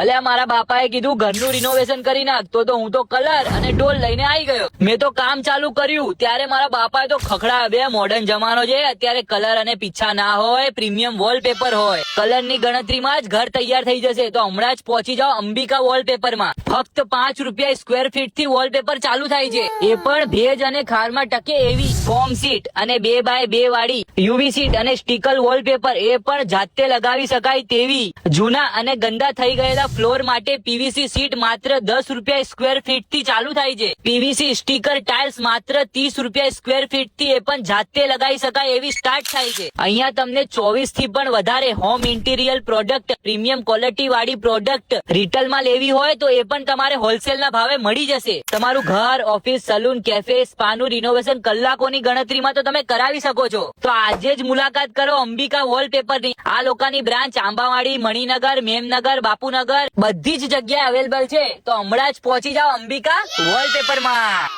અલ્યા મારા બાપાએ કીધું ઘરનું રિનોવેશન કરી નાખ, તો હું તો કલર અને ડોલ લઈને આવી ગયો. મેં તો કામ ચાલુ કર્યું ત્યારે મારા બાપાએ તો ખખડા. બે મોડર્ન જમાનો છે, અત્યારે કલર અને પીછા ના હોય, પ્રીમિયમ વોલપેપર હોય. કલર ની ગણતરીમાં જ ઘર તૈયાર થઈ જશે. તો હમણાં જ પહોંચી જાઓ અંબિકા વોલપેપર માં. ફક્ત 5 રૂપિયા સ્ક્વેર ફીટ થી વોલપેપર ચાલુ થાય છે, એ પણ ભેજ અને ખારમાં ટકે એવી. ફોર્મ સીટ અને 2x2 વાળી યુવી સીટ અને સ્ટીકર વોલપેપર, એ પણ જાતે લગાવી શકાય તેવી. જૂના અને ગંદા થઈ ગયેલા ફ્લોર માટે પીવીસી સીટ માત્ર 10 રૂપિયા સ્ક્વેર ફીટ થી ચાલુ થાય છે. પીવીસી સ્ટીકર ટાઇલ્સ માત્ર 30 રૂપિયા સ્ક્વેર ફીટ થી, એ પણ જાતે લગાવી શકાય એવી સ્ટાર્ટ થાય છે. અહીંયા તમને 24 થી પણ વધારે home interior product, premium quality વાળી પ્રોડક્ટ રિટેલ માં લેવી હોય તો એ પણ તમારે હોલસેલ ના ભાવે મળી જશે. તમારું ઘર, ઓફિસ, સલૂન, કેફે, સ્પાનું રિનોવેશન કલાકોની ગણતરીમાં તો તમે કરાવી શકો છો. તો આજે જ મુલાકાત કરો અંબિકા વોલપેપર ની. આ લોકોની બ્રાન્ચ આંબાવાડી, મણિનગર, મેમનગર, બાપુનગર બધી જ જગ્યાએ અવેલેબલ છે. તો હમણાં જ પહોંચી જાઓ અંબિકા વોલપેપર માં.